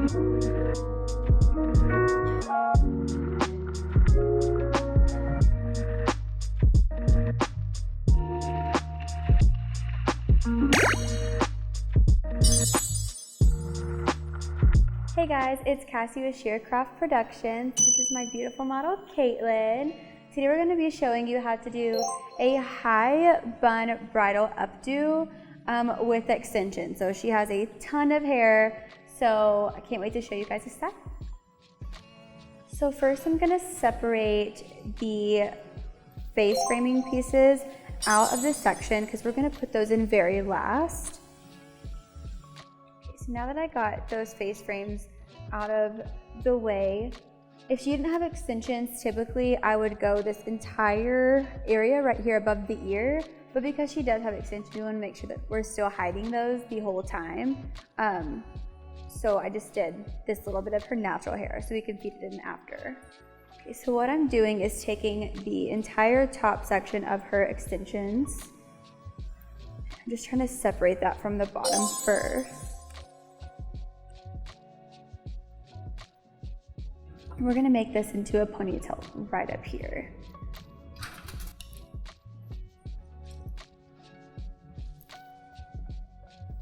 Hey guys, it's Cassy with Shear Productions. This is my beautiful model, Caitlin. Today we're going to be showing you how to do a high bun bridal updo with extensions. So she has a ton of hair, so I can't wait to show you guys this style. So first I'm going to separate the face framing pieces out of this section because we're going to put those in very last. So now that I got those face frames out of the way, if she didn't have extensions, typically I would go this entire area right here above the ear, but because she does have extensions, we want to make sure that we're still hiding those the whole time. So I just did this little bit of her natural hair so we can feed it in after. Okay, so what I'm doing is taking the entire top section of her extensions. I'm just trying to separate that from the bottom first. We're gonna make this into a ponytail right up here.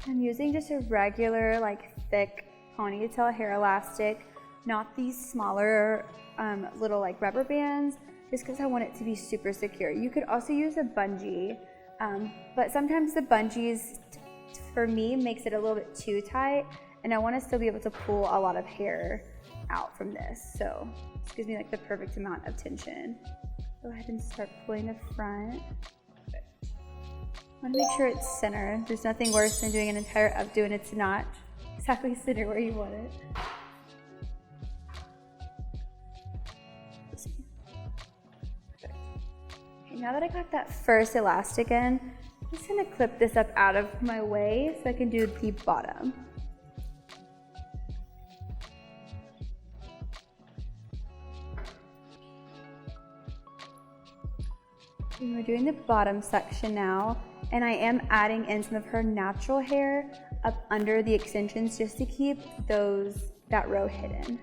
I'm using just a regular, like, thick ponytail hair elastic, not these smaller little like rubber bands, just because I want it to be super secure. You could also use a bungee, but sometimes the bungees, for me, makes it a little bit too tight, and I want to still be able to pull a lot of hair out from this, so this gives me like the perfect amount of tension. Go ahead and start pulling the front. Perfect. I want to make sure it's center. There's nothing worse than doing an entire updo and it's not exactly center where you want it. Perfect. Okay, now that I got that first elastic in, I'm just going to clip this up out of my way so I can do the bottom. And we're doing the bottom section now, and I am adding in some of her natural hair up under the extensions just to keep that row hidden.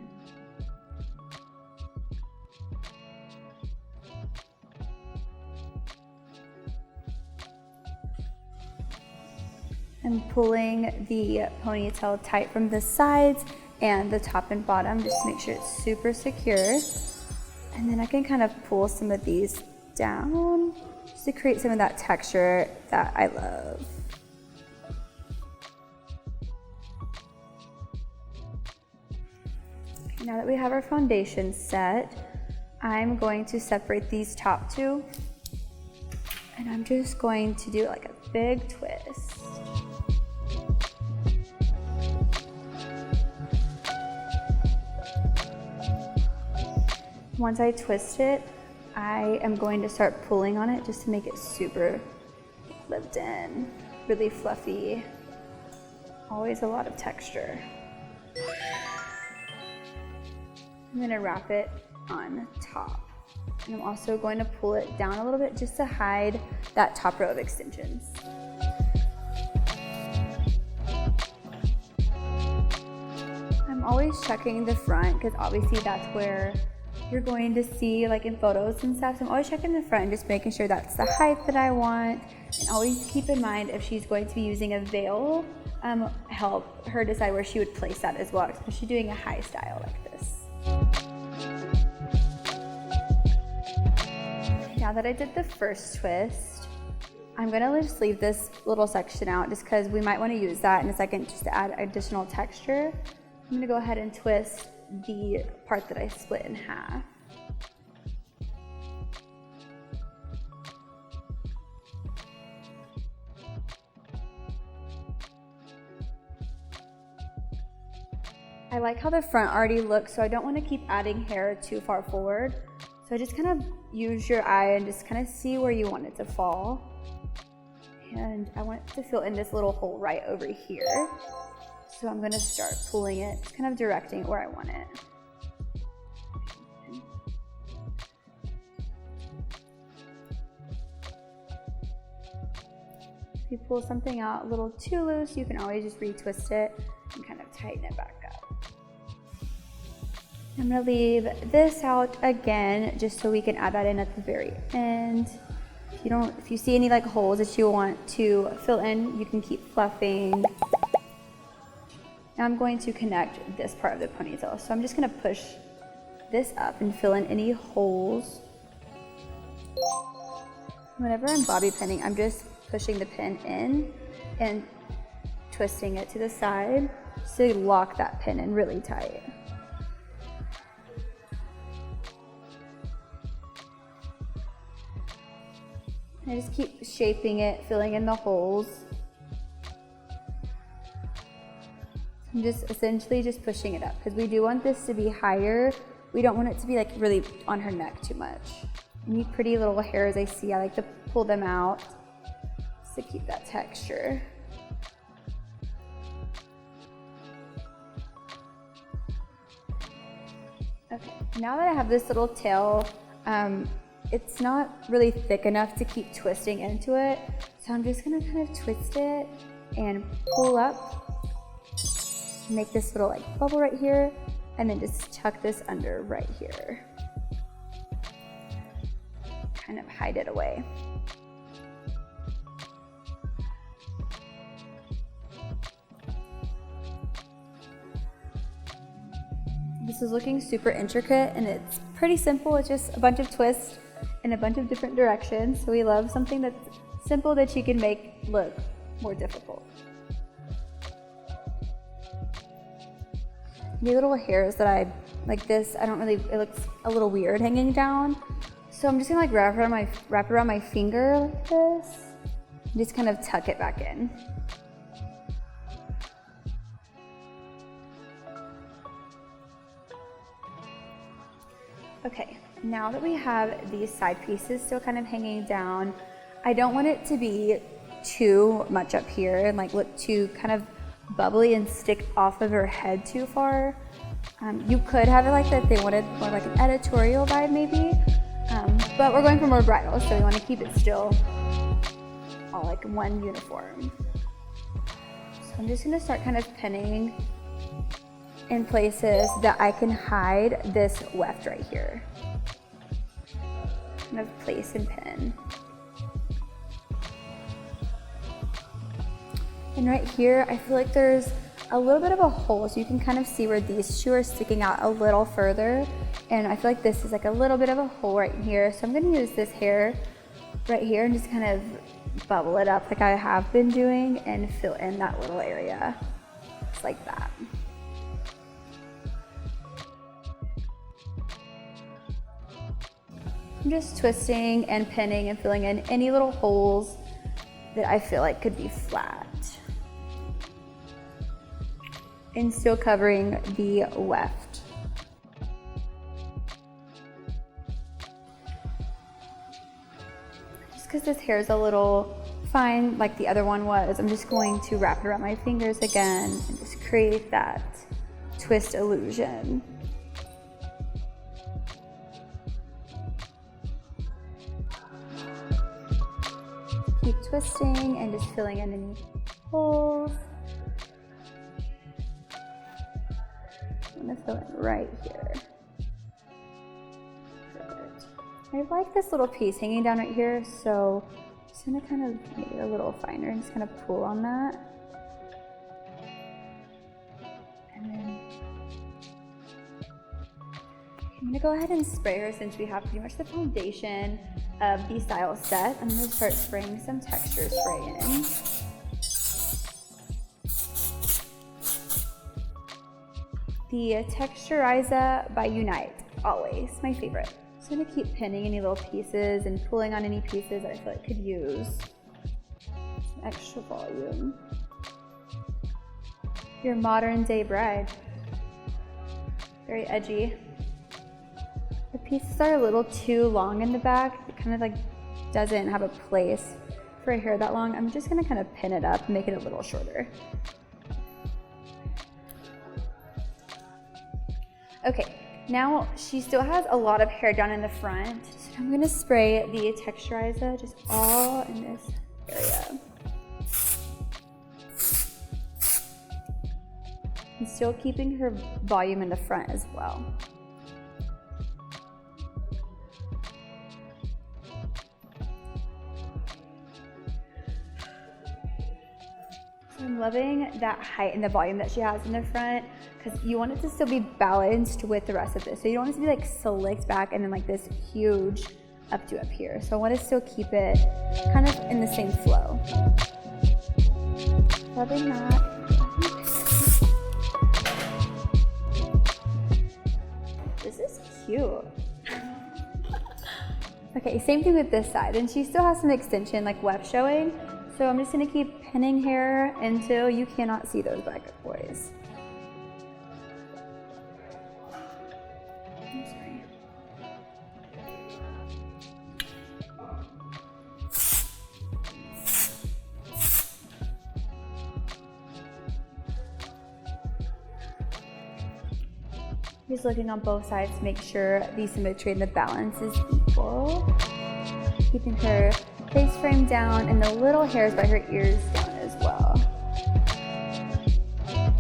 I'm pulling the ponytail tight from the sides and the top and bottom just to make sure it's super secure. And then I can kind of pull some of these down just to create some of that texture that I love. Okay, now that we have our foundation set, I'm going to separate these top two, and I'm just going to do like a big twist. Once I twist it, I am going to start pulling on it just to make it super lived in, really fluffy, always a lot of texture. I'm going to wrap it on top. And I'm also going to pull it down a little bit just to hide that top row of extensions. I'm always checking the front because obviously that's where you're going to see, like, in photos and stuff. So I'm always checking the front and just making sure that's the height that I want. And always keep in mind if she's going to be using a veil, help her decide where she would place that as well, especially doing a high style like this. Now that I did the first twist, I'm gonna just leave this little section out just because we might want to use that in a second just to add additional texture. I'm gonna go ahead and twist the part that I split in half. I like how the front already looks, so I don't want to keep adding hair too far forward. So just kind of use your eye and just kind of see where you want it to fall. And I want it to fill in this little hole right over here. So I'm going to start pulling it, kind of directing it where I want it. If you pull something out a little too loose, you can always just retwist it and kind of tighten it back up. I'm gonna leave this out again, just so we can add that in at the very end. If you see any like holes that you want to fill in, you can keep fluffing. Now I'm going to connect this part of the ponytail. So I'm just gonna push this up and fill in any holes. Whenever I'm bobby pinning, I'm just pushing the pin in and twisting it to the side so you lock that pin in really tight. I just keep shaping it, filling in the holes. I'm just essentially just pushing it up because we do want this to be higher. We don't want it to be like really on her neck too much. Any pretty little hairs I see, I like to pull them out just to keep that texture. Okay, now that I have this little tail, it's not really thick enough to keep twisting into it. So I'm just gonna kind of twist it and pull up, make this little like bubble right here, and then just tuck this under right here. Kind of hide it away. This is looking super intricate and it's pretty simple. It's just a bunch of twists in a bunch of different directions. So we love something that's simple that you can make look more difficult. The little hairs that I like this, it looks a little weird hanging down. So I'm just gonna like wrap it around my finger like this, and just kind of tuck it back in. Okay, now that we have these side pieces still kind of hanging down, I don't want it to be too much up here and like look too kind of bubbly and stick off of her head too far. You could have it like that if they wanted more like an editorial vibe maybe, but we're going for more bridal, so we want to keep it still all like one uniform. So I'm just gonna start kind of pinning in places that I can hide this weft right here. Kind of place and pin. And right here, I feel like there's a little bit of a hole, so you can kind of see where these two are sticking out a little further. And I feel like this is like a little bit of a hole right here. So I'm gonna use this hair right here and just kind of bubble it up like I have been doing and fill in that little area, just like that. I'm just twisting and pinning and filling in any little holes that I feel like could be flat. And still covering the weft. Just because this hair is a little fine like the other one was, I'm just going to wrap it around my fingers again and just create that twist illusion. Keep twisting and just filling in any holes. I'm gonna fill it right here. Perfect. I like this little piece hanging down right here, so I'm just gonna kind of make it a little finer and just kind of pull on that. And then I'm gonna go ahead and spray her since we have pretty much the foundation of the style set. I'm gonna start spraying some texture spray in. The Texturizer by Unite, always my favorite. So I'm gonna keep pinning any little pieces and pulling on any pieces that I feel like could use some extra volume. Your modern day bride. Very edgy. The pieces are a little too long in the back. It kind of like doesn't have a place for a hair that long. I'm just gonna kind of pin it up and make it a little shorter. Okay, now she still has a lot of hair down in the front, so I'm gonna spray the texturizer just all in this area. And still keeping her volume in the front as well. loving that height and the volume that she has in the front, because you want it to still be balanced with the rest of this. So you don't want it to be like slicked back and then like this huge updo up here. So I want to still keep it kind of in the same flow. Loving that. This is cute. Okay, same thing with this side. And she still has some extension, like weft showing. So I'm just gonna keep pinning hair until you cannot see those back boys. I'm sorry. Just looking on both sides to make sure the symmetry and the balance is equal. Keeping her face frame down and the little hairs by her ears down as well.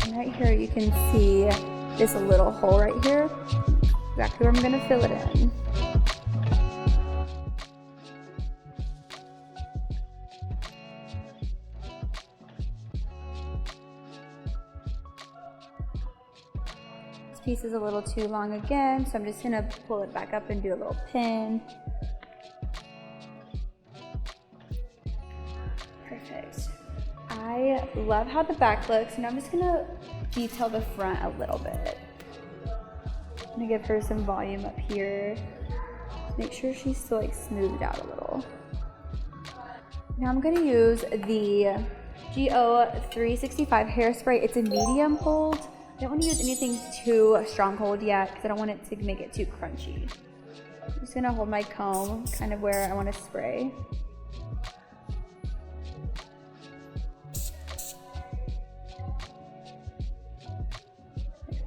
And right here you can see this little hole right here. Exactly where I'm gonna fill it in. Piece is a little too long again, so I'm just gonna pull it back up and do a little pin. Perfect. I love how the back looks, and I'm just gonna detail the front a little bit. I'm gonna give her some volume up here. Make sure she's still like smoothed out a little. Now I'm gonna use the GO 365 hairspray. It's a medium hold. I don't want to use anything too strong hold yet because I don't want it to make it too crunchy. I'm just going to hold my comb kind of where I want to spray.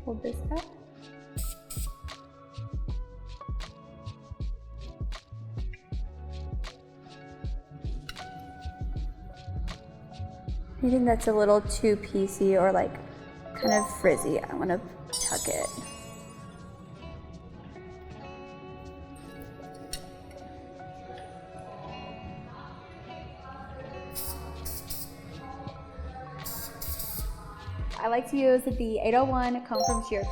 Hold this up. Anything that's a little too piecey or like kind of frizzy, I want to tuck it. I like to use the 801 comb from Shear.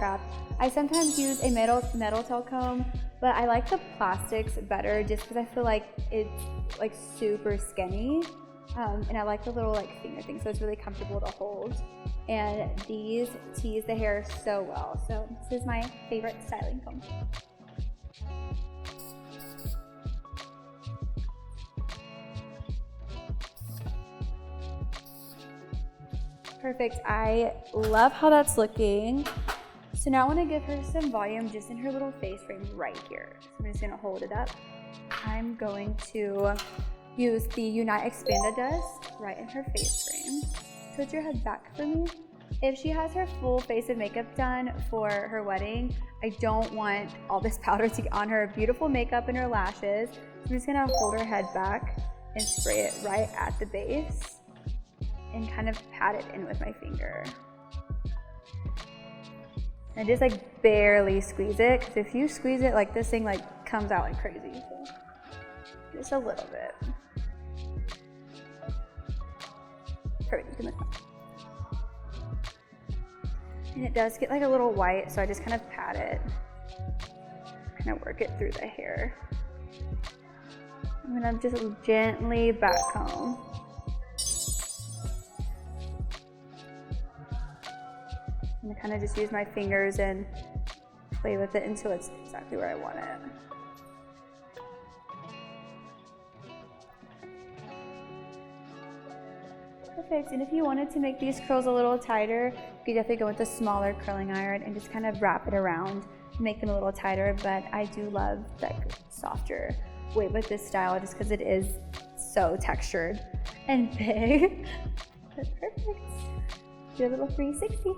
I sometimes use a metal tail comb, but I like the plastics better just because I feel like it's like super skinny. And I like the little like finger thing, so it's really comfortable to hold. And these tease the hair so well. So this is my favorite styling comb. Perfect. I love how that's looking. So now I want to give her some volume just in her little face frame right here. So I'm just going to hold it up. I'm going to use the Unite Expanda Dust right in her face frame. Tilt your head back for me. If she has her full face of makeup done for her wedding, I don't want all this powder to get on her beautiful makeup and her lashes. So I'm just gonna hold her head back and spray it right at the base and kind of pat it in with my finger. And just like barely squeeze it, because if you squeeze it, like this thing like comes out like crazy. So just a little bit. Perfect. And it does get like a little white, so I just kind of pat it, kind of work it through the hair. I'm gonna just gently back comb. I'm gonna kind of just use my fingers and play with it until it's exactly where I want it. Perfect, and if you wanted to make these curls a little tighter, you could definitely go with a smaller curling iron and just kind of wrap it around to make them a little tighter, but I do love that softer wave with this style just because it is so textured and big. That's perfect. Do a little 360.